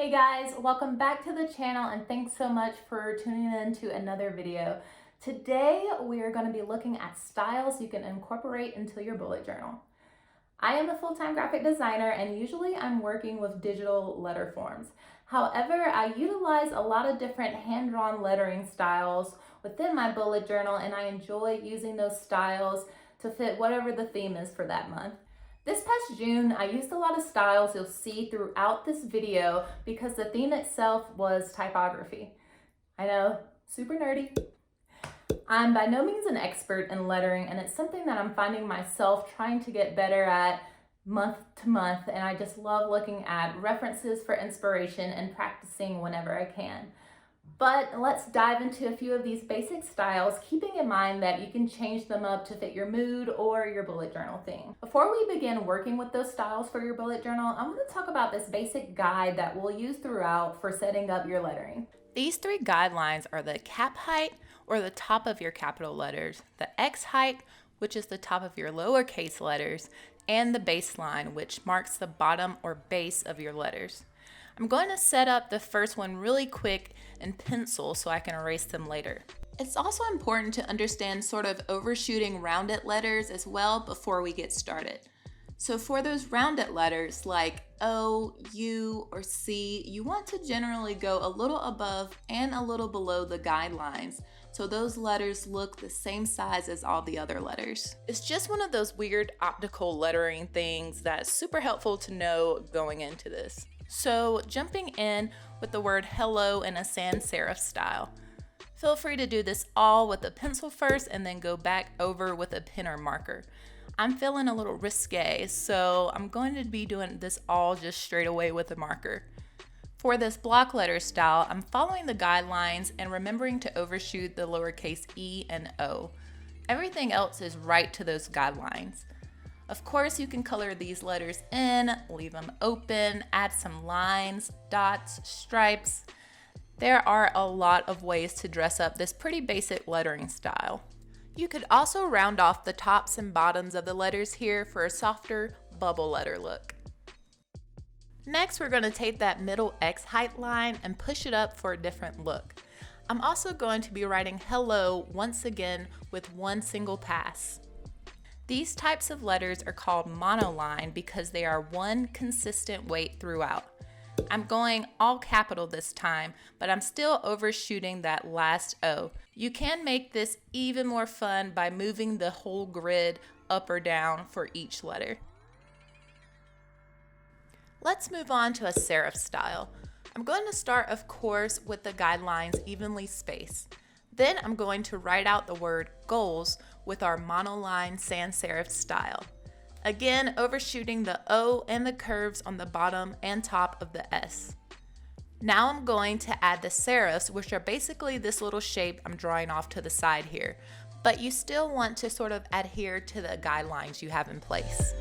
Hey guys, welcome back to the channel and thanks so much for tuning in to another video. Today we are going to be looking at styles you can incorporate into your bullet journal. I am a full-time graphic designer and usually I'm working with digital letter forms. However, I utilize a lot of different hand-drawn lettering styles within my bullet journal and I enjoy using those styles to fit whatever the theme is for that month. This past June, I used a lot of styles you'll see throughout this video because the theme itself was typography. I know, super nerdy. I'm by no means an expert in lettering and it's something that I'm finding myself trying to get better at month to month, and I just love looking at references for inspiration and practicing whenever I can. But let's dive into a few of these basic styles, keeping in mind that you can change them up to fit your mood or your bullet journal theme. Before we begin working with those styles for your bullet journal, I want to talk about this basic guide that we'll use throughout for setting up your lettering. These three guidelines are the cap height, or the top of your capital letters, the X height, which is the top of your lowercase letters, and the baseline, which marks the bottom or base of your letters. I'm going to set up the first one really quick in pencil so I can erase them later. It's also important to understand sort of overshooting rounded letters as well before we get started. So for those rounded letters like O, U, or C, you want to generally go a little above and a little below the guidelines, so those letters look the same size as all the other letters. It's just one of those weird optical lettering things that's super helpful to know going into this. So jumping in with the word hello in a sans serif style. Feel free to do this all with a pencil first and then go back over with a pen or marker. I'm feeling a little risque, so I'm going to be doing this all just straight away with a marker. For this block letter style, I'm following the guidelines and remembering to overshoot the lowercase e and o. Everything else is right to those guidelines. Of course, you can color these letters in, leave them open, add some lines, dots, stripes. There are a lot of ways to dress up this pretty basic lettering style. You could also round off the tops and bottoms of the letters here for a softer bubble letter look. Next, we're going to take that middle X height line and push it up for a different look. I'm also going to be writing hello once again with one single pass. These types of letters are called monoline because they are one consistent weight throughout. I'm going all capital this time, but I'm still overshooting that last O. You can make this even more fun by moving the whole grid up or down for each letter. Let's move on to a serif style. I'm going to start, of course, with the guidelines evenly spaced. Then I'm going to write out the word goals with our monoline sans serif style. Again, overshooting the O and the curves on the bottom and top of the S. Now I'm going to add the serifs, which are basically this little shape I'm drawing off to the side here, but you still want to sort of adhere to the guidelines you have in place.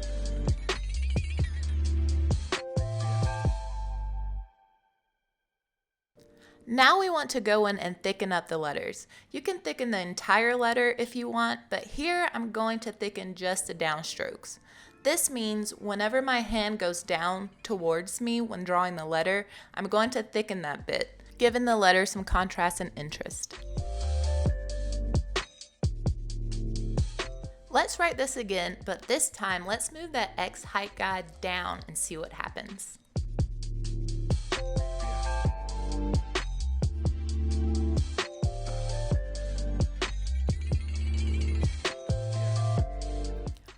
Now we want to go in and thicken up the letters. You can thicken the entire letter if you want, but here I'm going to thicken just the downstrokes. This means whenever my hand goes down towards me when drawing the letter, I'm going to thicken that bit, giving the letter some contrast and interest. Let's write this again, but this time let's move that X height guide down and see what happens.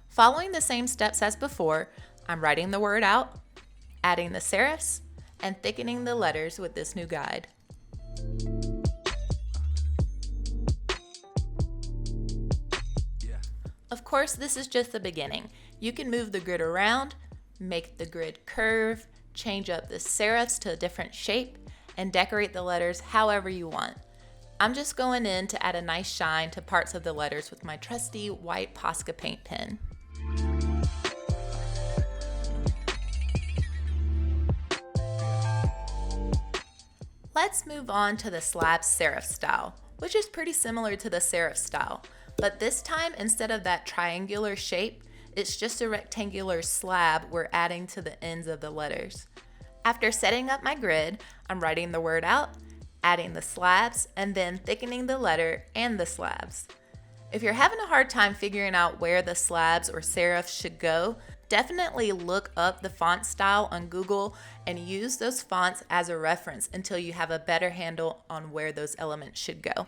Following the same steps as before, I'm writing the word out, adding the serifs, and thickening the letters with this new guide. Of course, this is just the beginning. You can move the grid around, make the grid curve, change up the serifs to a different shape, and decorate the letters however you want. I'm just going in to add a nice shine to parts of the letters with my trusty white Posca paint pen. Let's move on to the slab serif style, which is pretty similar to the serif style, but this time instead of that triangular shape, it's just a rectangular slab we're adding to the ends of the letters. After setting up my grid, I'm writing the word out, adding the slabs, and then thickening the letter and the slabs. If you're having a hard time figuring out where the slabs or serifs should go, definitely look up the font style on Google and use those fonts as a reference until you have a better handle on where those elements should go.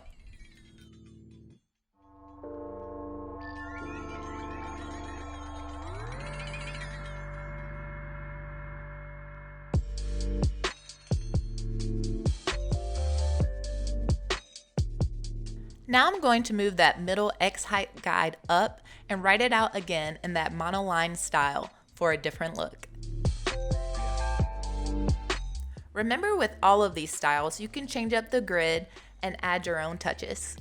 Now I'm going to move that middle X height guide up and write it out again in that monoline style for a different look. Remember, with all of these styles, you can change up the grid and add your own touches.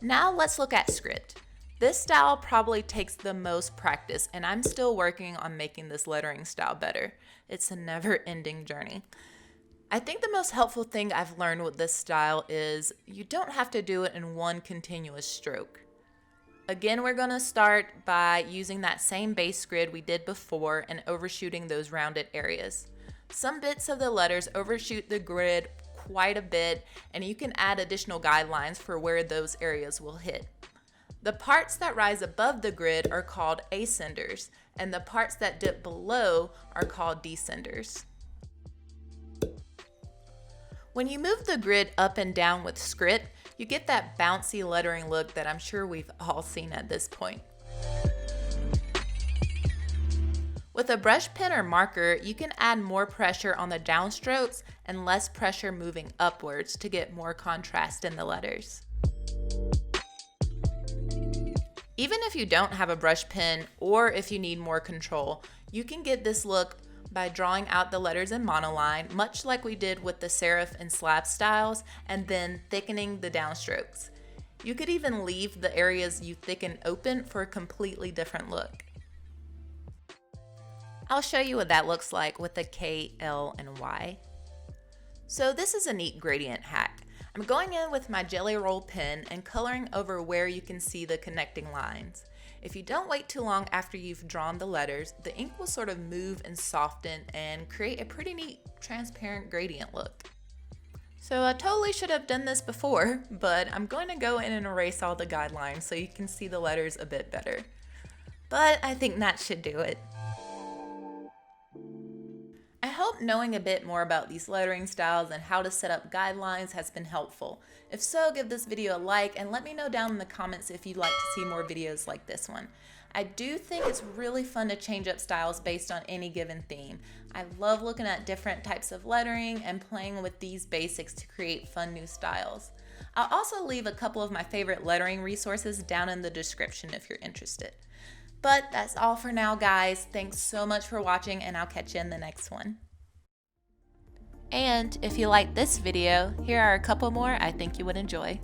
Now let's look at script. This style probably takes the most practice, and I'm still working on making this lettering style better. It's a never-ending journey. I think the most helpful thing I've learned with this style is you don't have to do it in one continuous stroke. Again, we're going to start by using that same base grid we did before and overshooting those rounded areas. Some bits of the letters overshoot the grid quite a bit, and you can add additional guidelines for where those areas will hit. The parts that rise above the grid are called ascenders, and the parts that dip below are called descenders. When you move the grid up and down with script, you get that bouncy lettering look that I'm sure we've all seen at this point. With a brush pen or marker, you can add more pressure on the downstrokes and less pressure moving upwards to get more contrast in the letters. Even if you don't have a brush pen or if you need more control, you can get this look by drawing out the letters in monoline, much like we did with the serif and slab styles, and then thickening the downstrokes. You could even leave the areas you thicken open for a completely different look. I'll show you what that looks like with the K, L, and Y. So this is a neat gradient hack. I'm going in with my Jelly Roll pen and coloring over where you can see the connecting lines. If you don't wait too long after you've drawn the letters, the ink will sort of move and soften and create a pretty neat transparent gradient look. So I totally should have done this before, but I'm going to go in and erase all the guidelines so you can see the letters a bit better. But I think that should do it. I hope knowing a bit more about these lettering styles and how to set up guidelines has been helpful. If so, give this video a like and let me know down in the comments if you'd like to see more videos like this one. I do think it's really fun to change up styles based on any given theme. I love looking at different types of lettering and playing with these basics to create fun new styles. I'll also leave a couple of my favorite lettering resources down in the description if you're interested. But that's all for now, guys. Thanks so much for watching, and I'll catch you in the next one. And if you liked this video, here are a couple more I think you would enjoy.